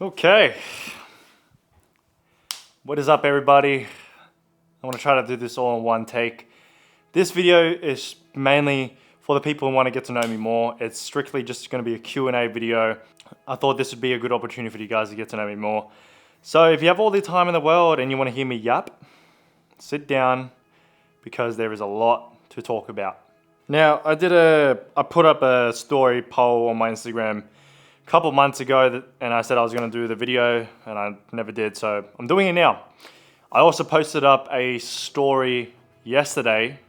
Okay, what is up everybody? I want to try to do this all in one take. This video is mainly for the people who want to get to know me more. It's strictly just going to be a Q&A video. I thought this would be a good opportunity for you guys to get to know me more. So if you have all the time in the world and you want to hear me yap, sit down because there is a lot to talk about. Now, I put up a story poll on my Instagram a couple months ago and I said I was going to do the video and I never did, so I'm doing it now. I also posted up a story yesterday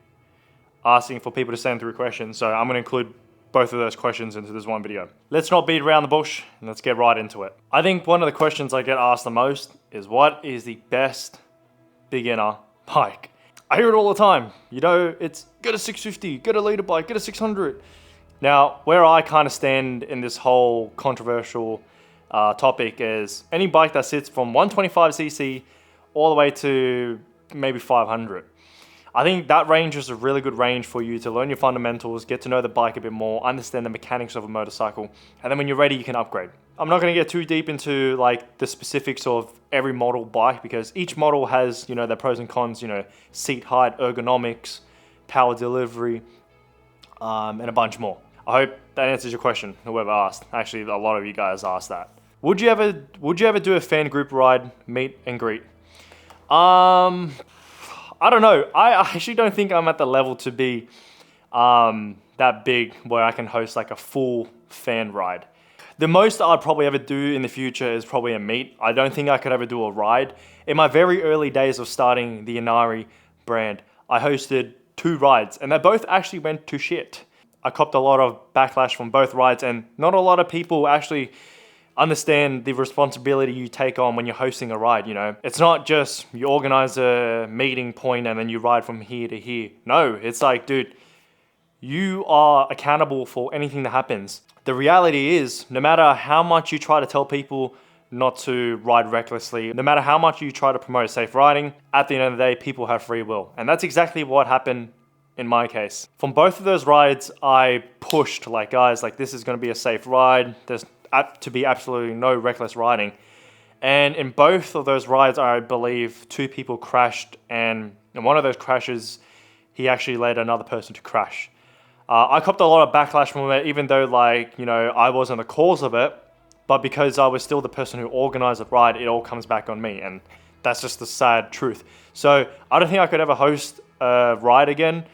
asking for people to send through questions, so I'm going to include both of those questions into this one video. Let's not beat around the bush and let's get right into it. I think one of the questions I get asked the most is, what is the best beginner bike? I hear it all the time. You know, it's get a 650, get a leader bike, get a 600. Now, where I kind of stand in this whole controversial topic is any bike that sits from 125cc all the way to maybe 500. I think that range is a really good range for you to learn your fundamentals, get to know the bike a bit more, understand the mechanics of a motorcycle, and then when you're ready, you can upgrade. I'm not going to get too deep into like the specifics of every model bike because each model has, you know, their pros and cons, you know, seat height, ergonomics, power delivery, and a bunch more. I hope that answers your question, whoever asked. Actually, a lot of you guys asked that. Would you ever do a fan group ride, meet and greet? I don't know. I actually don't think I'm at the level to be that big where I can host like a full fan ride. The most I'd probably ever do in the future is probably a meet. I don't think I could ever do a ride. In my very early days of starting the Inari brand, I hosted 2 rides and they both actually went to shit. I copped a lot of backlash from both rides and not a lot of people actually understand the responsibility you take on when you're hosting a ride, you know. It's not just you organize a meeting point and then you ride from here to here. No, it's like, dude, you are accountable for anything that happens. The reality is, no matter how much you try to tell people not to ride recklessly, no matter how much you try to promote safe riding, at the end of the day, people have free will. And that's exactly what happened in my case. From both of those rides, I pushed like, guys, like this is gonna be a safe ride. There's to be absolutely no reckless riding. And in both of those rides, I believe 2 people crashed, and in one of those crashes, he actually led another person to crash. I copped a lot of backlash from it, even though like, you know, I wasn't the cause of it, but because I was still the person who organized the ride, it all comes back on me, and that's just the sad truth. So I don't think I could ever host a ride again.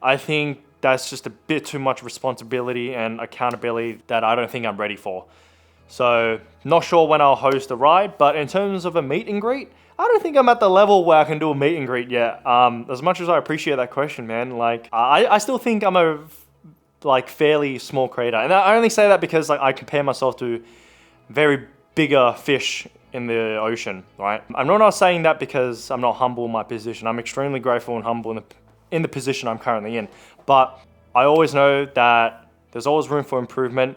I think that's just a bit too much responsibility and accountability that I don't think I'm ready for. So not sure when I'll host a ride, but in terms of a meet and greet, I don't think I'm at the level where I can do a meet and greet yet. As much as I appreciate that question, man, like I still think I'm a like fairly small creator. And I only say that because like I compare myself to very bigger fish in the ocean, right? I'm not saying that because I'm not humble in my position. I'm extremely grateful and humble in the position I'm currently in. But I always know that there's always room for improvement.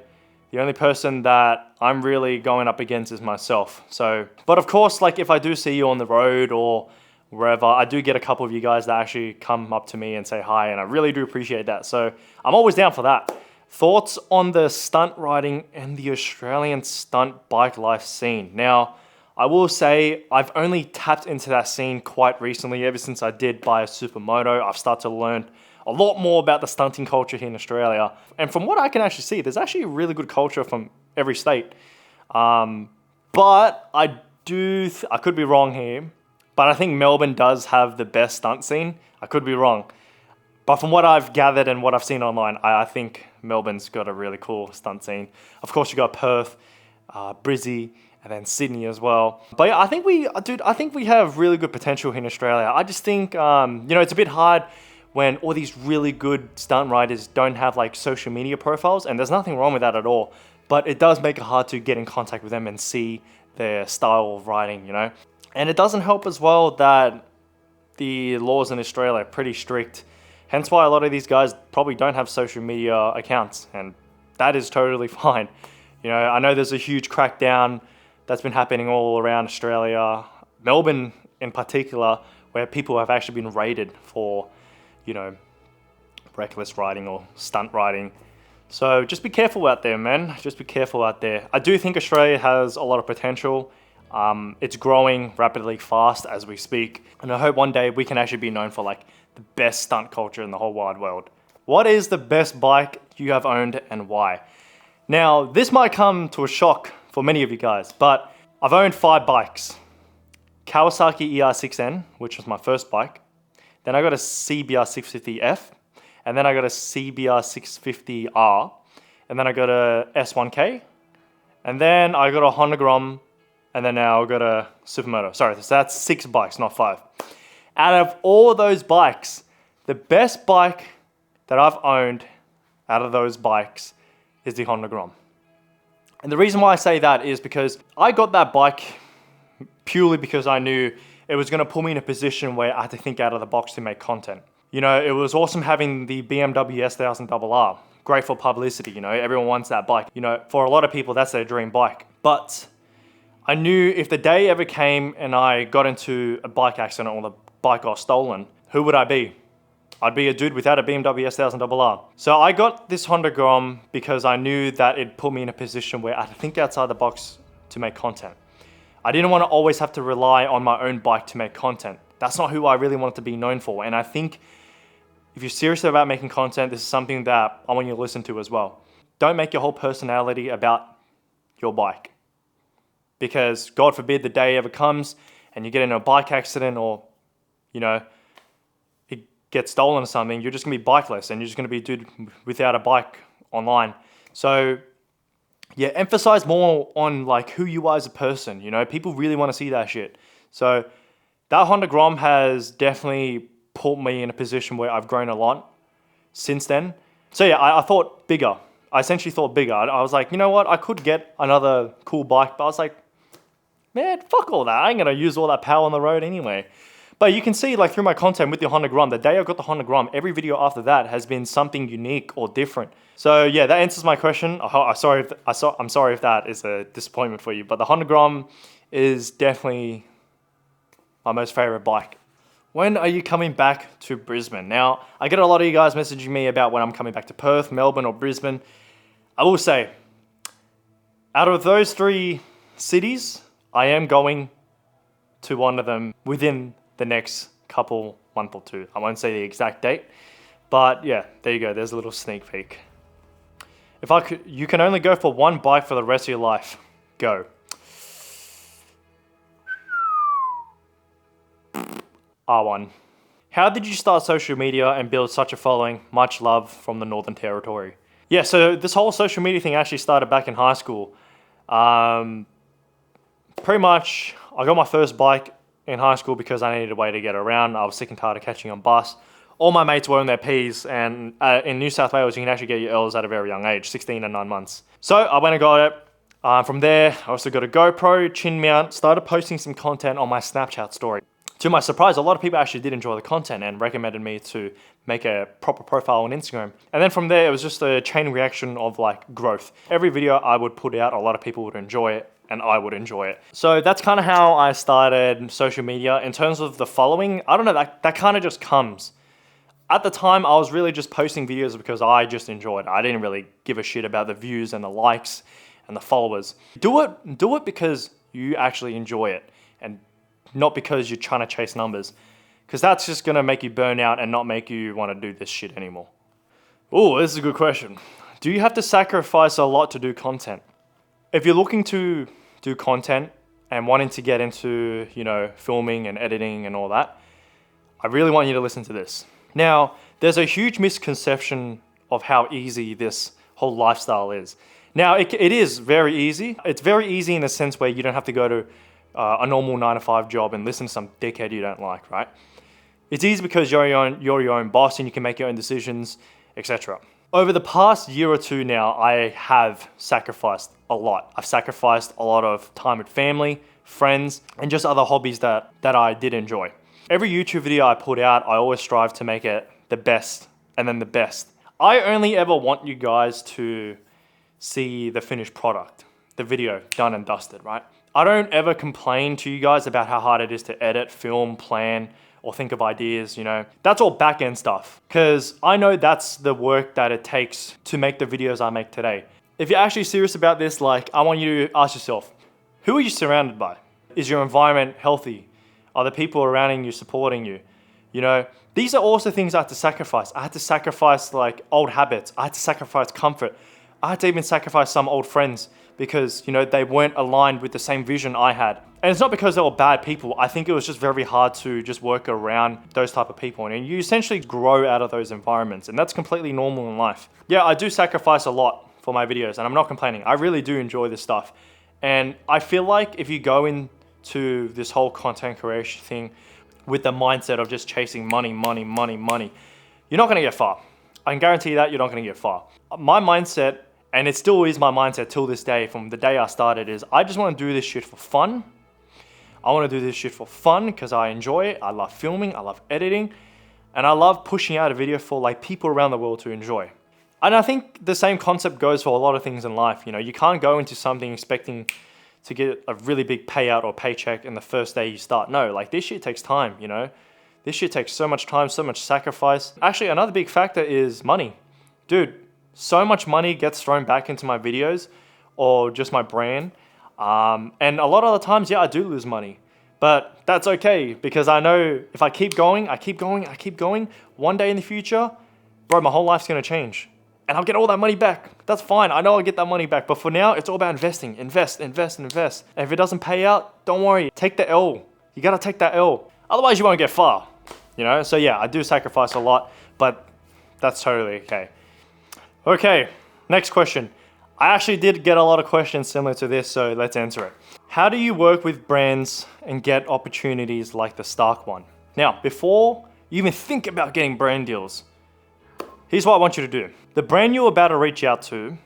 The only person that I'm really going up against is myself. So, but of course, like if I do see you on the road or wherever, I do get a couple of you guys that actually come up to me and say hi, and I really do appreciate that. So I'm always down for that. Thoughts on the stunt riding and the Australian stunt bike life scene? Now, I will say I've only tapped into that scene quite recently. Ever since I did buy a supermoto, I've started to learn a lot more about the stunting culture here in Australia. And from what I can actually see, there's actually a really good culture from every state. But I could be wrong here, but I think Melbourne does have the best stunt scene. I could be wrong. But from what I've gathered and what I've seen online, I think Melbourne's got a really cool stunt scene. Of course, you got Perth, Brizzy, and then Sydney as well. But yeah, I think we have really good potential here in Australia. I just think, you know, it's a bit hard when all these really good stunt riders don't have like social media profiles, and there's nothing wrong with that at all. But it does make it hard to get in contact with them and see their style of riding, you know? And it doesn't help as well that the laws in Australia are pretty strict. Hence why a lot of these guys probably don't have social media accounts, and that is totally fine. You know, I know there's a huge crackdown that's been happening all around Australia, Melbourne in particular, where people have actually been raided for, you know, reckless riding or stunt riding. So just be careful out there, man. Just be careful out there. I do think Australia has a lot of potential. It's growing rapidly fast as we speak. And I hope one day we can actually be known for like the best stunt culture in the whole wide world. What is the best bike you have owned and why? Now, this might come to a shock for many of you guys, but I've owned 5 bikes. Kawasaki ER6N, which was my first bike. Then I got a CBR 650F. And then I got a CBR 650R. And then I got a S1K. And then I got a Honda Grom. And then now I got a supermoto. Sorry, so that's 6 bikes, not 5. Out of all those bikes, the best bike that I've owned out of those bikes is the Honda Grom. And the reason why I say that is because I got that bike purely because I knew it was going to put me in a position where I had to think out of the box to make content. You know, it was awesome having the BMW S1000RR. Great for publicity, you know, everyone wants that bike. You know, for a lot of people, that's their dream bike. But I knew if the day ever came and I got into a bike accident or the bike got stolen, who would I be? I'd be a dude without a BMW S1000RR. So I got this Honda Grom because I knew that it put me in a position where I had to think outside the box to make content. I didn't want to always have to rely on my own bike to make content. That's not who I really wanted to be known for. And I think if you're serious about making content, this is something that I want you to listen to as well. Don't make your whole personality about your bike. Because God forbid the day ever comes and you get in a bike accident or, you know, it gets stolen or something, you're just gonna be bikeless and you're just gonna be a dude without a bike online. So yeah, emphasize more on like who you are as a person, you know, people really wanna see that shit. So that Honda Grom has definitely put me in a position where I've grown a lot since then. So yeah, I thought bigger. I essentially thought bigger. I was like, you know what? I could get another cool bike, but I was like, man, fuck all that. I ain't gonna use all that power on the road anyway. But you can see like through my content with the Honda Grom, the day I got the Honda Grom, every video after that has been something unique or different. So yeah, that answers my question. I'm sorry if that is a disappointment for you, but the Honda Grom is definitely my most favorite bike. When are you coming back to Brisbane? Now, I get a lot of you guys messaging me about when I'm coming back to Perth, Melbourne, or Brisbane. I will say, out of those 3 cities, I am going to one of them within the next month or 2. I won't say the exact date, but yeah, there you go. There's a little sneak peek. You can only go for one bike for the rest of your life. Go. R1. How did you start social media and build such a following? Much love from the Northern Territory. Yeah, so this whole social media thing actually started back in high school. Pretty much, I got my first bike in high school because I needed a way to get around. I was sick and tired of catching on bus. All my mates were on their Ps, and in New South Wales, you can actually get your Ls at a very young age, 16 and 9 months. So I went and got it. From there, I also got a GoPro, chin mount, started posting some content on my Snapchat story. To my surprise, a lot of people actually did enjoy the content and recommended me to make a proper profile on Instagram. And then from there, it was just a chain reaction of like growth. Every video I would put out, a lot of people would enjoy it and I would enjoy it. So that's kind of how I started social media. In terms of the following, I don't know, that kind of just comes. At the time, I was really just posting videos because I just enjoyed it. I didn't really give a shit about the views and the likes and the followers. Do it because you actually enjoy it and not because you're trying to chase numbers. Because that's just going to make you burn out and not make you want to do this shit anymore. Oh, this is a good question. Do you have to sacrifice a lot to do content? If you're looking to do content and wanting to get into, you know, filming and editing and all that, I really want you to listen to this. Now, there's a huge misconception of how easy this whole lifestyle is. Now, it is very easy. It's very easy in the sense where you don't have to go to a normal 9-to-5 job and listen to some dickhead you don't like, right? It's easy because you're your own boss and you can make your own decisions, etc. Over the past year or 2 now, I have sacrificed a lot. I've sacrificed a lot of time with family, friends, and just other hobbies that I did enjoy. Every YouTube video I put out, I always strive to make it the best and then the best. I only ever want you guys to see the finished product, the video done and dusted, right? I don't ever complain to you guys about how hard it is to edit, film, plan, or think of ideas, you know. That's all back end stuff, because I know that's the work that it takes to make the videos I make today. If you're actually serious about this, like, I want you to ask yourself, who are you surrounded by? Is your environment healthy? Are the people around you supporting you? You know, these are also things I had to sacrifice. I had to sacrifice like old habits. I had to sacrifice comfort. I had to even sacrifice some old friends because, you know, they weren't aligned with the same vision I had. And it's not because they were bad people. I think it was just very hard to just work around those type of people. And you essentially grow out of those environments. And that's completely normal in life. Yeah, I do sacrifice a lot for my videos and I'm not complaining. I really do enjoy this stuff. And I feel like if you go into this whole content creation thing with the mindset of just chasing money, money, money, money, you're not gonna get far. I can guarantee you that you're not gonna get far. My mindset, and it still is my mindset till this day, from the day I started, is I just wanna do this shit for fun. I wanna do this shit for fun because I enjoy it. I love filming, I love editing, and I love pushing out a video for like people around the world to enjoy. And I think the same concept goes for a lot of things in life. You know, you can't go into something expecting to get a really big payout or paycheck in the first day you start. No, like this shit takes time, you know? This shit takes so much time, so much sacrifice. Actually, another big factor is money. Dude, so much money gets thrown back into my videos or just my brand. And a lot of the times, yeah, I do lose money. But that's okay because I know if I keep going, one day in the future, bro, my whole life's gonna change. And I'll get all that money back. That's fine. I know I'll get that money back. But for now, it's all about investing. Invest, invest, invest. And if it doesn't pay out, don't worry. Take the L. You gotta take that L. Otherwise, you won't get far. You know? So yeah, I do sacrifice a lot, but that's totally okay. Okay, next question. I actually did get a lot of questions similar to this, so let's answer it. How do you work with brands and get opportunities like the Stark one? Now, before you even think about getting brand deals, here's what I want you to do. The brand you're about to reach out to,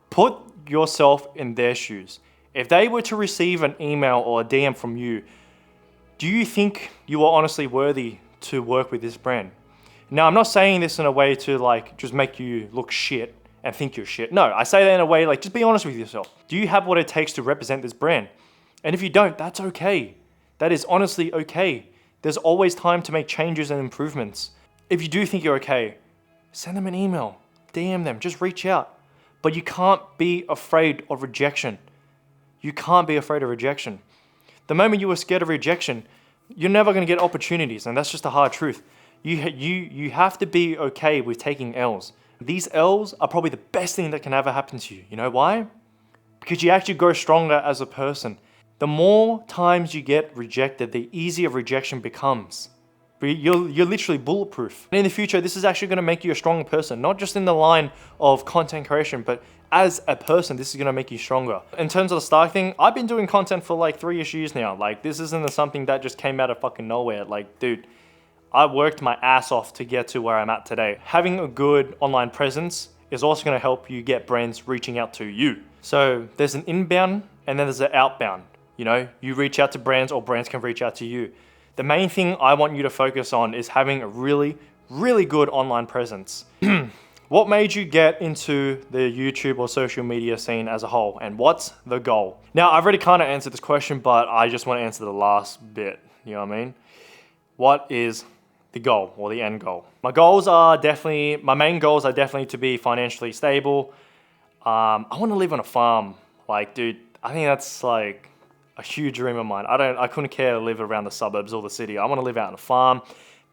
put yourself in their shoes. If they were to receive an email or a DM from you, do you think you are honestly worthy to work with this brand? Now, I'm not saying this in a way to like just make you look shit and think you're shit. No, I say that in a way like just be honest with yourself. Do you have what it takes to represent this brand? And if you don't, that's okay. That is honestly okay. There's always time to make changes and improvements. If you do think you're okay, send them an email, DM them, just reach out. But you can't be afraid of rejection. You can't be afraid of rejection. The moment you are scared of rejection, you're never gonna get opportunities, and that's just the hard truth. You have to be okay with taking L's. These L's are probably the best thing that can ever happen to you. You know why? Because you actually grow stronger as a person. The more times you get rejected, the easier rejection becomes. You're literally bulletproof. And in the future, this is actually gonna make you a stronger person, not just in the line of content creation, but as a person, this is gonna make you stronger. In terms of the Stark thing, I've been doing content for like 3-ish years now. Like, this isn't something that just came out of fucking nowhere. Like, dude, I worked my ass off to get to where I'm at today. Having a good online presence is also gonna help you get brands reaching out to you. So there's an inbound and then there's an outbound. You know, you reach out to brands or brands can reach out to you. The main thing I want you to focus on is having a really, really good online presence. What made you get into the YouTube or social media scene as a whole, and what's the goal? Now, I've already kind of answered this question, but I just want to answer the last bit, you know what I mean? What is the goal or the end goal? My main goals are definitely to be financially stable. I want to live on a farm. Like, dude, I think that's like a huge dream of mine. I couldn't care to live around the suburbs or the city. I want to live out on a farm,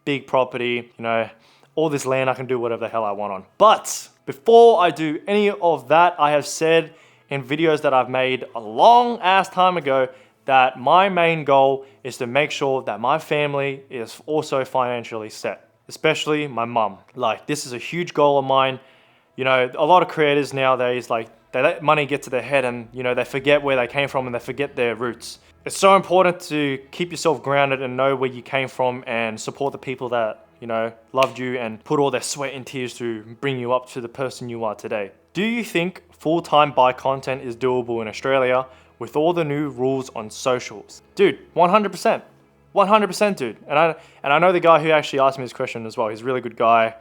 big property, you know, all this land I can do whatever the hell I want on. But before I do any of that, I have said in videos that I've made a long ass time ago that my main goal is to make sure that my family is also financially set, especially my mum. Like, this is a huge goal of mine. You know, a lot of creators nowadays, like, they let money get to their head and, you know, they forget where they came from and they forget their roots. It's so important to keep yourself grounded and know where you came from and support the people that, you know, loved you and put all their sweat and tears to bring you up to the person you are today. Do you think full-time bike content is doable in Australia with all the new rules on socials? Dude, 100%. 100%, dude. And I know the guy who actually asked me this question as well. He's a really good guy.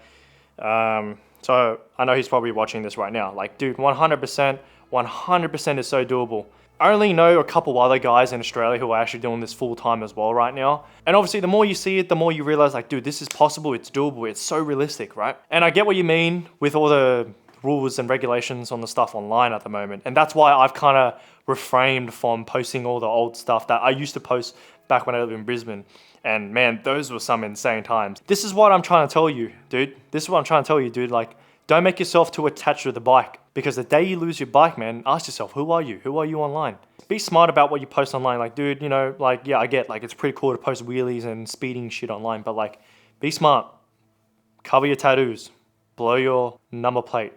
So I know he's probably watching this right now. Like, dude, 100% is so doable. I only know a couple other guys in Australia who are actually doing this full time as well right now. And obviously the more you see it, the more you realize like, dude, this is possible, it's doable, it's so realistic, right? And I get what you mean with all the rules and regulations on the stuff online at the moment. And that's why I've kind of refrained from posting all the old stuff that I used to post back when I lived in Brisbane. And man, those were some insane times. This is what I'm trying to tell you, dude. This is what I'm trying to tell you, dude. Like, don't make yourself too attached to the bike, because the day you lose your bike, man, ask yourself, who are you? Who are you online? Be smart about what you post online. Like, dude, you know, like, yeah, I get, like, it's pretty cool to post wheelies and speeding shit online, but like, be smart. Cover your tattoos. Blur your number plate.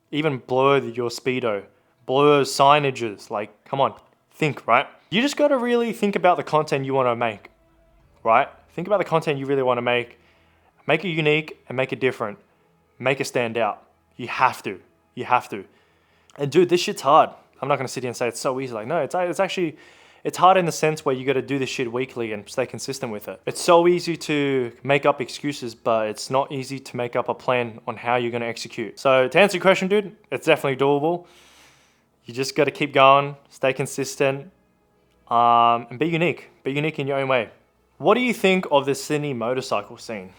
Even blur your speedo. Blur signages. Like, come on, think, right? You just gotta really think about the content you wanna make, right? Think about the content you really wanna make. Make it unique and make it different. Make it stand out. You have to. You have to. And dude, this shit's hard. I'm not gonna sit here and say it's so easy. Like, no, it's actually, it's hard in the sense where you gotta do this shit weekly and stay consistent with it. It's so easy to make up excuses, but it's not easy to make up a plan on how you're gonna execute. So to answer your question, dude, it's definitely doable. You just gotta keep going, stay consistent, and be unique. Be unique in your own way. What do you think of the Sydney motorcycle scene?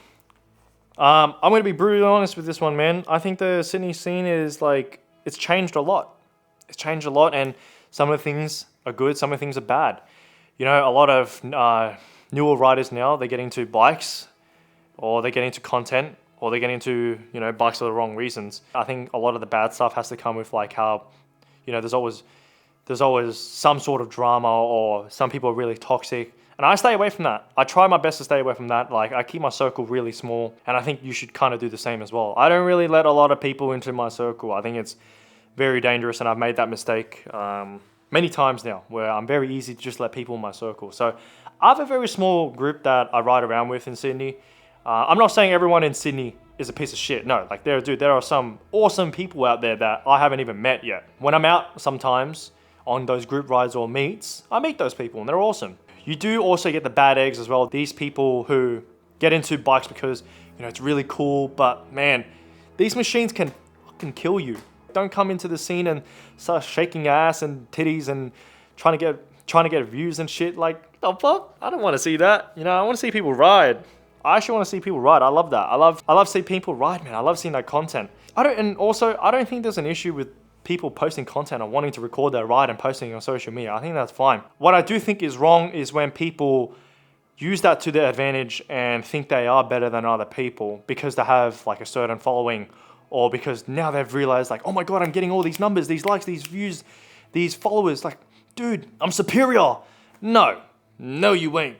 I'm going to be brutally honest with this one, man. I think the Sydney scene is like, it's changed a lot. It's changed a lot, and some of the things are good, some of the things are bad. You know, a lot of newer riders now, they get into bikes, or they get into content, or they get into, you know, bikes for the wrong reasons. I think a lot of the bad stuff has to come with like how, you know, there's always some sort of drama, or some people are really toxic. And I stay away from that. I try my best to stay away from that. Like, I keep my circle really small, and I think you should kind of do the same as well. I don't really let a lot of people into my circle. I think it's very dangerous, and I've made that mistake many times now, where I'm very easy to just let people in my circle. So I have a very small group that I ride around with in Sydney. I'm not saying everyone in Sydney is a piece of shit. No, like, there are some awesome people out there that I haven't even met yet. When I'm out sometimes on those group rides or meets, I meet those people, and they're awesome. You do also get the bad eggs as well. These people who get into bikes because, you know, it's really cool, but man, these machines can fucking kill you. Don't come into the scene and start shaking ass and titties and trying to get views and shit. Like, the fuck? I don't want to see that. You know, I want to see people ride. I actually want to see people ride. I love that. I love seeing people ride, man. I love seeing that content. I don't think there's an issue with people posting content or wanting to record their ride and posting it on social media. I think that's fine. What I do think is wrong is when people use that to their advantage and think they are better than other people because they have like a certain following, or because now they've realized like, oh my God, I'm getting all these numbers, these likes, these views, these followers. Like, dude, I'm superior. No, you ain't.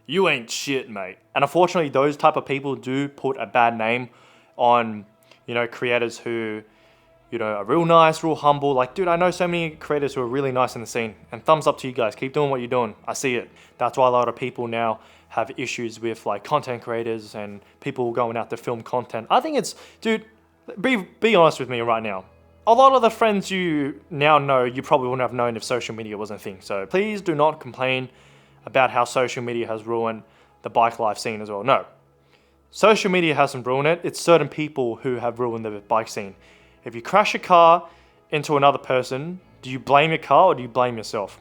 You ain't shit, mate. And unfortunately, those type of people do put a bad name on, you know, creators who, you know, are real nice, real humble. Like, dude, I know so many creators who are really nice in the scene, and thumbs up to you guys. Keep doing what you're doing. I see it. That's why a lot of people now have issues with like content creators and people going out to film content. I think it's, dude, be honest with me right now. A lot of the friends you now know, you probably wouldn't have known if social media wasn't a thing. So please do not complain about how social media has ruined the bike life scene as well. No, social media hasn't ruined it. It's certain people who have ruined the bike scene. If you crash a car into another person, do you blame your car or do you blame yourself?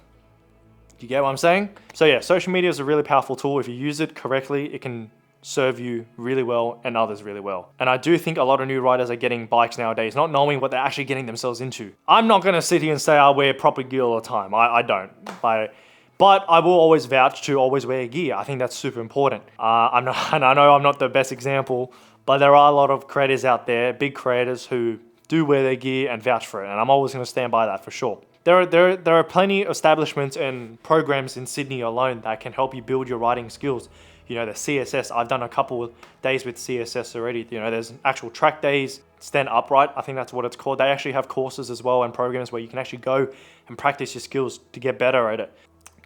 Do you get what I'm saying? So yeah, social media is a really powerful tool. If you use it correctly, it can serve you really well and others really well. And I do think a lot of new riders are getting bikes nowadays, not knowing what they're actually getting themselves into. I'm not going to sit here and say I wear proper gear all the time. I don't. But I will always vouch to always wear gear. I think that's super important. I know I'm not the best example, but there are a lot of creators out there, big creators who do wear their gear and vouch for it, and I'm always going to stand by that for sure. There are plenty of establishments and programs in Sydney alone that can help you build your riding skills. You know, the CSS, I've done a couple of days with CSS already. You know, there's actual track days, stand upright, I think that's what it's called. They actually have courses as well and programs where you can actually go and practice your skills to get better at it.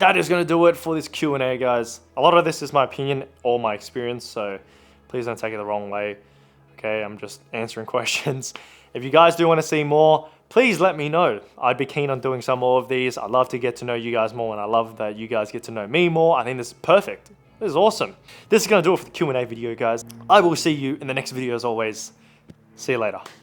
That is going to do it for this Q&A, guys. A lot of this is my opinion or my experience, so please don't take it the wrong way. Okay, I'm just answering questions. If you guys do want to see more, please let me know. I'd be keen on doing some more of these. I'd love to get to know you guys more, and I love that you guys get to know me more. I think this is perfect. This is awesome. This is going to do it for the Q&A video, guys. I will see you in the next video as always. See you later.